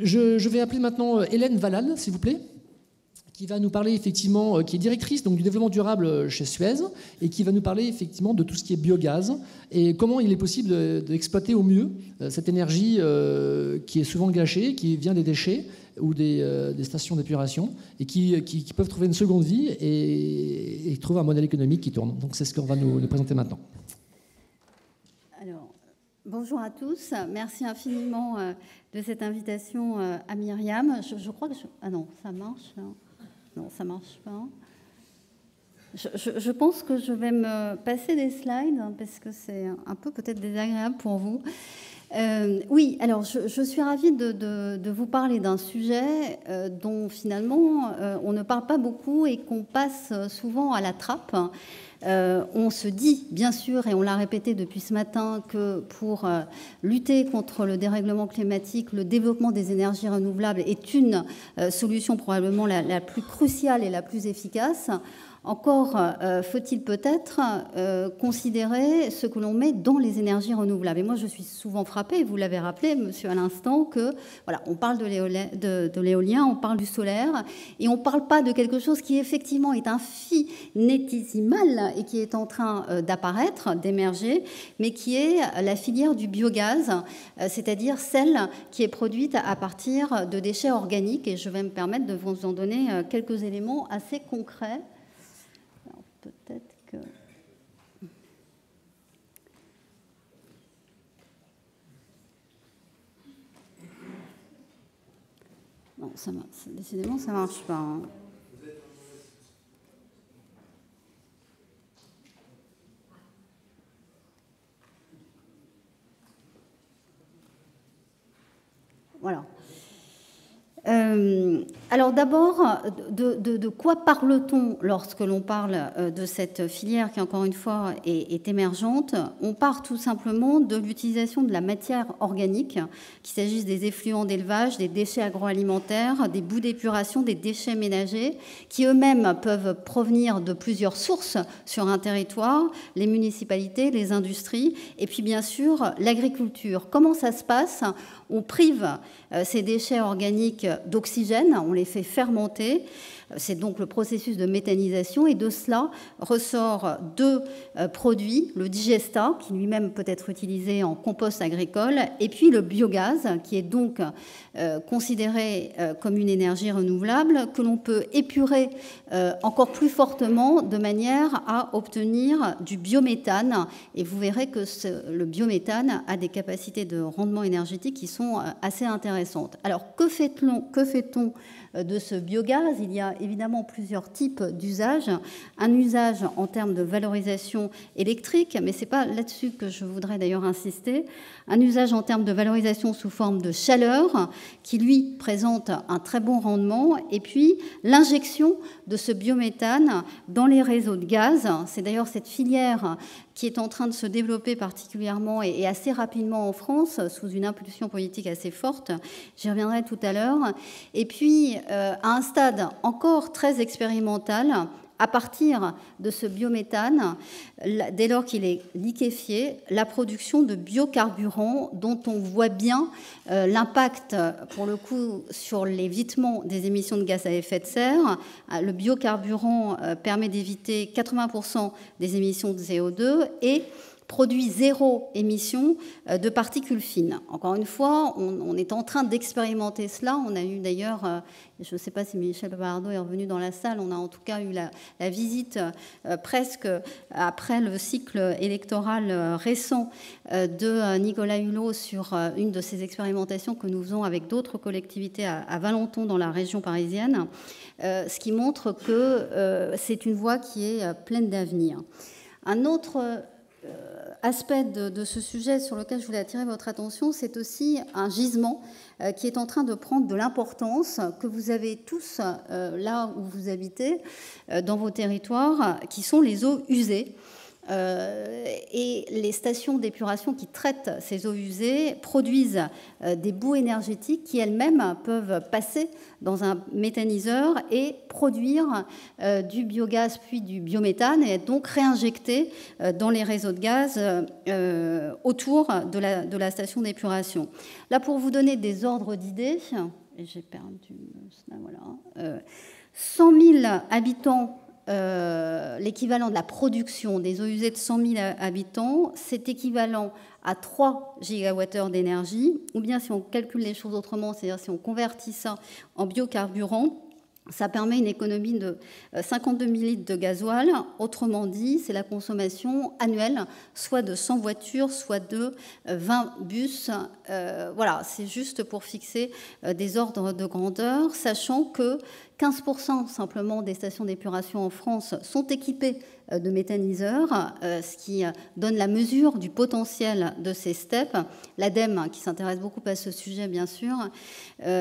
Je vais appeler maintenant Hélène Vallal, s'il vous plaît, qui va nous parler effectivement, qui est directrice donc, du développement durable chez Suez, et qui va nous parler effectivement de tout ce qui est biogaz, et comment il est possible d'exploiter au mieux cette énergie qui est souvent gâchée, qui vient des déchets ou des stations d'épuration, et qui peuvent trouver une seconde vie et trouver un modèle économique qui tourne. Donc c'est ce qu'on va nous présenter maintenant. Alors, bonjour à tous, merci infiniment de cette invitation à Myriam. Je crois que... Ah non, ça marche là. Non, ça ne marche pas. Je pense que je vais me passer des slides parce que c'est un peu peut-être désagréable pour vous. Oui, alors je suis ravie de vous parler d'un sujet dont finalement on ne parle pas beaucoup et qu'on passe souvent à la trappe. On se dit, bien sûr, et on l'a répété depuis ce matin, que pour lutter contre le dérèglement climatique, le développement des énergies renouvelables est une solution probablement la plus cruciale et la plus efficace. Encore faut-il peut-être considérer ce que l'on met dans les énergies renouvelables. Et moi, je suis souvent frappée, vous l'avez rappelé, monsieur, à l'instant, que voilà, on parle de l'éolien, on parle du solaire, et on ne parle pas de quelque chose qui effectivement est infinitésimal et qui est en train d'apparaître, d'émerger, mais qui est la filière du biogaz, c'est-à-dire celle qui est produite à partir de déchets organiques. Et je vais me permettre de vous en donner quelques éléments assez concrets. Peut-être que... Non, décidément, ça ne marche pas. Hein. Voilà. Alors d'abord, de quoi parle-t-on lorsque l'on parle de cette filière qui, encore une fois, est émergente? On part tout simplement de l'utilisation de la matière organique, qu'il s'agisse des effluents d'élevage, des déchets agroalimentaires, des boues d'épuration, des déchets ménagers, qui eux-mêmes peuvent provenir de plusieurs sources sur un territoire, les municipalités, les industries, et puis bien sûr l'agriculture. Comment ça se passe? On prive ces déchets organiques d'oxygène, on les fait fermenter. C'est donc le processus de méthanisation, et de cela ressort deux produits, le digesta, qui lui-même peut être utilisé en compost agricole, et puis le biogaz, qui est donc considéré comme une énergie renouvelable que l'on peut épurer encore plus fortement de manière à obtenir du biométhane. Et vous verrez que le biométhane a des capacités de rendement énergétique qui sont assez intéressantes. Alors, que fait-on de ce biogaz? Il y a évidemment plusieurs types d'usages. Un usage en termes de valorisation électrique, mais ce n'est pas là-dessus que je voudrais d'ailleurs insister. Un usage en termes de valorisation sous forme de chaleur, qui lui présente un très bon rendement. Et puis l'injection de ce biométhane dans les réseaux de gaz. C'est d'ailleurs cette filière qui est en train de se développer particulièrement et assez rapidement en France, sous une impulsion politique assez forte. J'y reviendrai tout à l'heure. Et puis, à un stade encore très expérimental, à partir de ce biométhane, dès lors qu'il est liquéfié, la production de biocarburants dont on voit bien l'impact, pour le coup, sur l'évitement des émissions de gaz à effet de serre. Le biocarburant permet d'éviter 80% des émissions de CO2 et produit zéro émission de particules fines. Encore une fois, on est en train d'expérimenter cela. On a eu d'ailleurs, je ne sais pas si Michel Bardot est revenu dans la salle, on a en tout cas eu la visite presque après le cycle électoral récent de Nicolas Hulot sur une de ces expérimentations que nous faisons avec d'autres collectivités à Valenton dans la région parisienne, ce qui montre que c'est une voie qui est pleine d'avenir. Un autre aspect de ce sujet sur lequel je voulais attirer votre attention, c'est aussi un gisement qui est en train de prendre de l'importance, que vous avez tous là où vous habitez, dans vos territoires, qui sont les eaux usées. et les stations d'épuration qui traitent ces eaux usées produisent des boues énergétiques qui elles-mêmes peuvent passer dans un méthaniseur et produire du biogaz puis du biométhane et être donc réinjectées dans les réseaux de gaz autour de la station d'épuration. Là, pour vous donner des ordres d'idées, et j'ai perdu, voilà, 100 000 habitants. L'équivalent de la production des eaux usées de 100 000 habitants, c'est équivalent à 3 gigawattheures d'énergie, ou bien si on calcule les choses autrement, c'est-à-dire si on convertit ça en biocarburant, ça permet une économie de 52 000 litres de gasoil. Autrement dit, c'est la consommation annuelle, soit de 100 voitures, soit de 20 bus. Voilà, c'est juste pour fixer des ordres de grandeur, sachant que 15% simplement des stations d'épuration en France sont équipées de méthaniseurs, ce qui donne la mesure du potentiel de ces steppes. L'ADEME, qui s'intéresse beaucoup à ce sujet, bien sûr,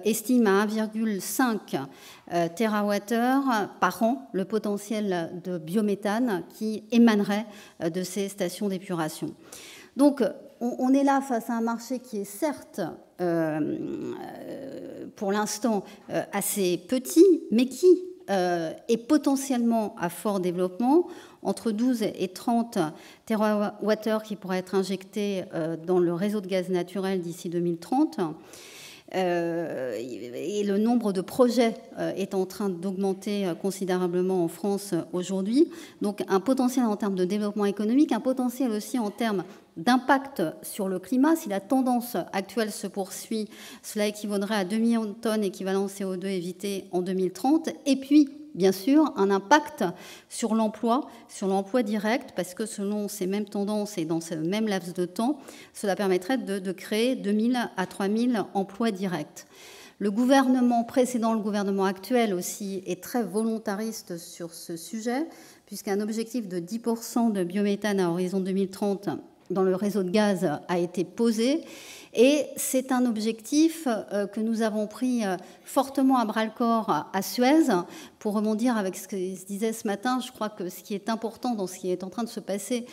estime à 1,5 TWh par an le potentiel de biométhane qui émanerait de ces stations d'épuration. Donc, on est là face à un marché qui est certes, pour l'instant, assez petit, mais qui est potentiellement à fort développement, entre 12 et 30 TWh qui pourraient être injectés dans le réseau de gaz naturel d'ici 2030. Et le nombre de projets est en train d'augmenter considérablement en France aujourd'hui. Donc un potentiel en termes de développement économique, un potentiel aussi en termes d'impact sur le climat. Si la tendance actuelle se poursuit, cela équivaudrait à 2 millions de tonnes équivalent CO2 évité en 2030. Et puis, bien sûr, un impact sur l'emploi direct, parce que selon ces mêmes tendances et dans ce même laps de temps, cela permettrait de créer 2 000 à 3 000 emplois directs. Le gouvernement précédent, le gouvernement actuel aussi, est très volontariste sur ce sujet, puisqu'un objectif de 10% de biométhane à horizon 2030 dans le réseau de gaz a été posé. Et c'est un objectif que nous avons pris fortement à bras-le-corps à Suez. Pour rebondir avec ce que se disait ce matin, je crois que ce qui est important dans ce qui est en train de se passer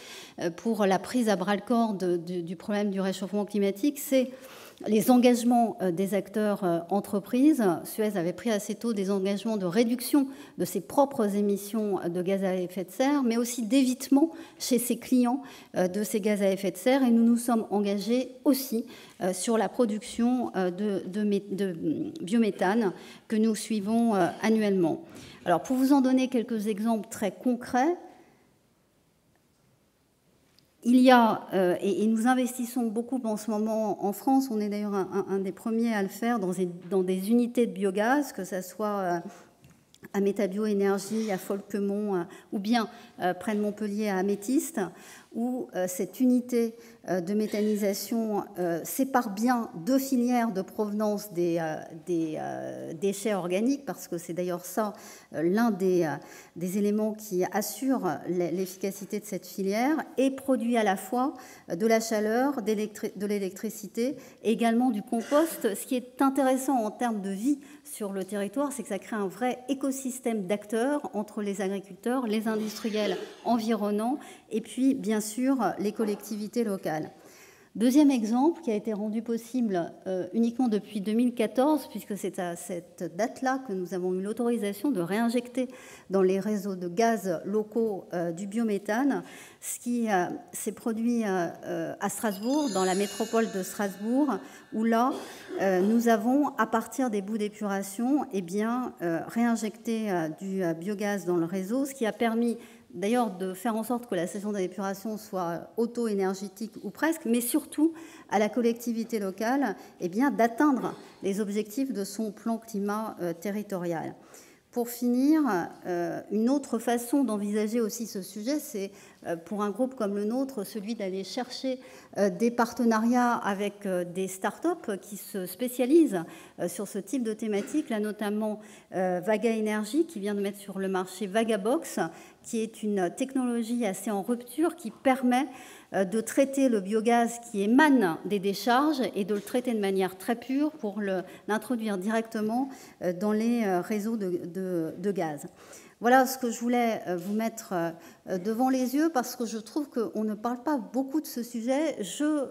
pour la prise à bras-le-corps du problème du réchauffement climatique, c'est les engagements des acteurs entreprises. Suez avait pris assez tôt des engagements de réduction de ses propres émissions de gaz à effet de serre, mais aussi d'évitement chez ses clients de ces gaz à effet de serre. Et nous nous sommes engagés aussi sur la production de biométhane que nous suivons annuellement. Alors, pour vous en donner quelques exemples très concrets, il y a, et nous investissons beaucoup en ce moment en France, on est d'ailleurs un des premiers à le faire dans des unités de biogaz, que ce soit à Métabio Énergie, à Folquemont, ou bien près de Montpellier à Améthyste, où cette unité de méthanisation sépare bien deux filières de provenance des déchets organiques, parce que c'est d'ailleurs ça l'un des éléments qui assure l'efficacité de cette filière, et produit à la fois de la chaleur, de l'électricité, et également du compost. Ce qui est intéressant en termes de vie sur le territoire, c'est que ça crée un vrai écosystème d'acteurs entre les agriculteurs, les industriels environnants, et puis bien sûr les collectivités locales. Deuxième exemple qui a été rendu possible uniquement depuis 2014, puisque c'est à cette date-là que nous avons eu l'autorisation de réinjecter dans les réseaux de gaz locaux du biométhane, ce qui s'est produit à Strasbourg, dans la métropole de Strasbourg, où là, nous avons, à partir des boues d'épuration, réinjecté du biogaz dans le réseau, ce qui a permis d'ailleurs de faire en sorte que la station d'épuration soit auto-énergétique ou presque, mais surtout à la collectivité locale d'atteindre les objectifs de son plan climat territorial. Pour finir, une autre façon d'envisager aussi ce sujet, c'est pour un groupe comme le nôtre, celui d'aller chercher des partenariats avec des startups qui se spécialisent sur ce type de thématique, là notamment Vaga Énergie qui vient de mettre sur le marché Vagabox, qui est une technologie assez en rupture qui permet de traiter le biogaz qui émane des décharges et de le traiter de manière très pure pour l'introduire directement dans les réseaux de gaz. Voilà ce que je voulais vous mettre devant les yeux, parce que je trouve qu'on ne parle pas beaucoup de ce sujet. Je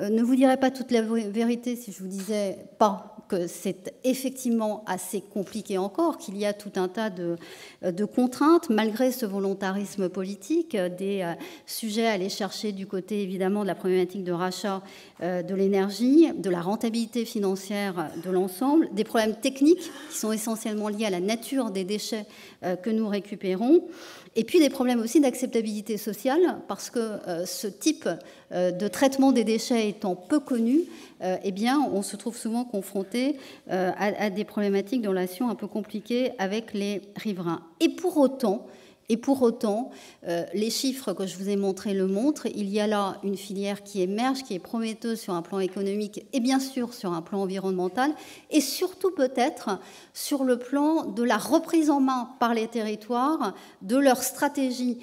ne vous dirai pas toute la vérité si je vous disais pas que c'est effectivement assez compliqué encore, qu'il y a tout un tas de contraintes, malgré ce volontarisme politique, des sujets à aller chercher du côté évidemment de la problématique de rachat de l'énergie, de la rentabilité financière de l'ensemble, des problèmes techniques qui sont essentiellement liés à la nature des déchets que nous récupérons, et puis des problèmes aussi d'acceptabilité sociale, parce que ce type de traitement des déchets étant peu connu, eh bien, on se trouve souvent confronté à des problématiques de relations un peu compliquées avec les riverains. Et pour autant, les chiffres que je vous ai montrés le montrent. Il y a là une filière qui émerge, qui est prometteuse sur un plan économique et bien sûr sur un plan environnemental, et surtout peut-être sur le plan de la reprise en main par les territoires de leur stratégie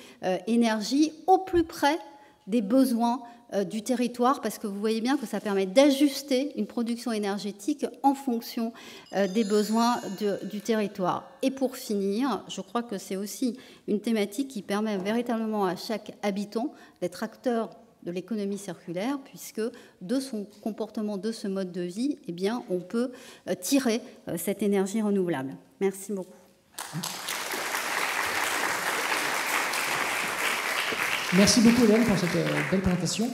énergie au plus près des besoins du territoire, parce que vous voyez bien que ça permet d'ajuster une production énergétique en fonction des besoins du territoire. Et pour finir, je crois que c'est aussi une thématique qui permet véritablement à chaque habitant d'être acteur de l'économie circulaire, puisque de son comportement, de ce mode de vie, eh bien, on peut tirer cette énergie renouvelable. Merci beaucoup. Merci beaucoup Hélène pour cette belle présentation.